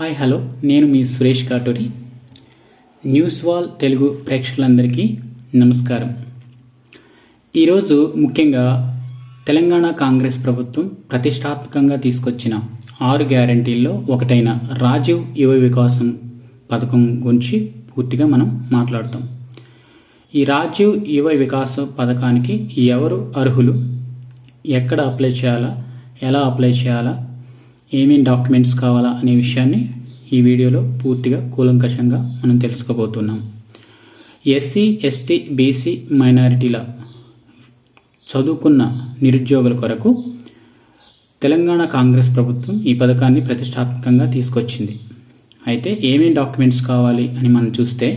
Hi hello నేను మీ Suresh Katuri. News wall Telugu ప్రేక్షకులందరికీ నమస్కారం. ఈరోజు ముఖ్యంగా తెలంగాణ కాంగ్రెస్ ప్రభుత్వం ప్రతిష్టాత్మకంగా తీసుకొచ్చిన 6 గ్యారంటీల్లో ఒకటైన రాజీవ్ యువ వికాసం పథకం గురించి పూర్తిగా మనం మాట్లాడతాం. ఈ రాజీవ్ యువ వికాస పథకానికి ఎవరు అర్హులు, ఎక్కడ అప్లై చేయాలా, ఎలా అప్లై చేయాలా, ఏమేమి డాక్యుమెంట్స్ కావాలా అనే విషయాన్ని ఈ వీడియోలో పూర్తిగా కూలంకషంగా మనం తెలుసుకోబోతున్నాం. ఎస్సీ, ఎస్టీ, బీసీ, మైనారిటీల చదువుకున్న నిరుద్యోగుల కొరకు తెలంగాణ కాంగ్రెస్ ప్రభుత్వం ఈ పథకాన్ని ప్రతిష్టాత్మకంగా తీసుకొచ్చింది. అయితే ఏమేమి డాక్యుమెంట్స్ కావాలి అని మనం చూస్తే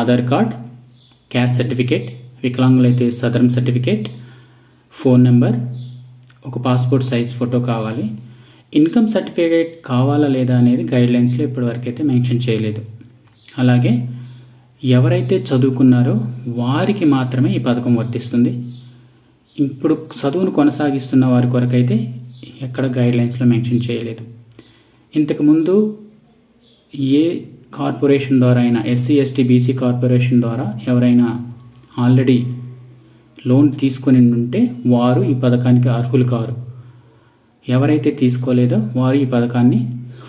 ఆధార్ కార్డ్, క్యాస్ట్ సర్టిఫికేట్, వికలాంగులైతే సదరం సర్టిఫికేట్, ఫోన్ నెంబర్, ఒక పాస్పోర్ట్ సైజ్ ఫోటో కావాలి. ఇన్కమ్ సర్టిఫికేట్ కావాలా లేదా అనేది గైడ్లైన్స్లో ఇప్పటివరకు అయితే మెన్షన్ చేయలేదు. అలాగే ఎవరైతే చదువుకున్నారో వారికి మాత్రమే ఈ పథకం వర్తిస్తుంది. ఇప్పుడు చదువును కొనసాగిస్తున్న వారి కొరకైతే ఎక్కడ గైడ్లైన్స్లో మెన్షన్ చేయలేదు. ఇంతకుముందు ఏ కార్పొరేషన్ ద్వారా అయినా, ఎస్సీ, ఎస్టీ, బీసీ కార్పొరేషన్ ద్వారా ఎవరైనా ఆల్రెడీ లోన్ తీసుకొని ఉంటే వారు ఈ పథకానికి అర్హులు కారు. ఎవరైతే తీసుకోలేదో వారు ఈ పథకాన్ని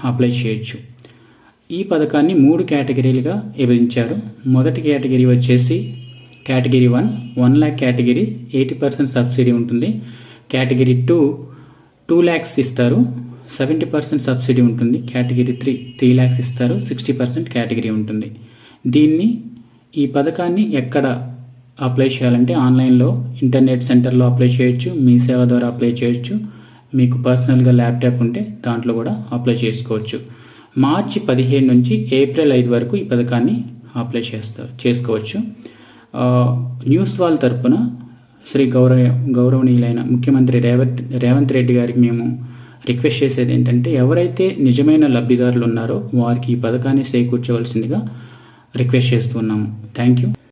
అప్లై చేయొచ్చు. ఈ పథకాన్ని 3 కేటగిరీలుగా విభజించారు. మొదటి కేటగిరీ వచ్చేసి కేటగిరీ 1 lakh కేటగిరీ 80% సబ్సిడీ ఉంటుంది. కేటగిరీ 2 lakhs ఇస్తారు, 70% సబ్సిడీ ఉంటుంది. కేటగిరీ 3 lakhs ఇస్తారు, 60% కేటగిరీ ఉంటుంది. ఈ పథకాన్ని ఎక్కడ అప్లై చేయాలంటే ఆన్లైన్లో ఇంటర్నెట్ సెంటర్లో అప్లై చేయొచ్చు, మీ సేవ ద్వారా అప్లై చేయొచ్చు. మీకు పర్సనల్గా ల్యాప్టాప్ ఉంటే దాంట్లో కూడా అప్లై చేసుకోవచ్చు. మార్చి 15 నుంచి ఏప్రిల్ 5 వరకు ఈ పథకాన్ని అప్లై చేసుకోవచ్చు. న్యూస్ వాల్ తరపున శ్రీ గౌరవనీయులైన ముఖ్యమంత్రి రేవంత్ రెడ్డి గారికి మేము రిక్వెస్ట్ చేసేది ఏంటంటే, ఎవరైతే నిజమైన లబ్ధిదారులు ఉన్నారో వారికి ఈ పథకాన్ని చేకూర్చవలసిందిగా రిక్వెస్ట్ చేస్తున్నాము. Thank you.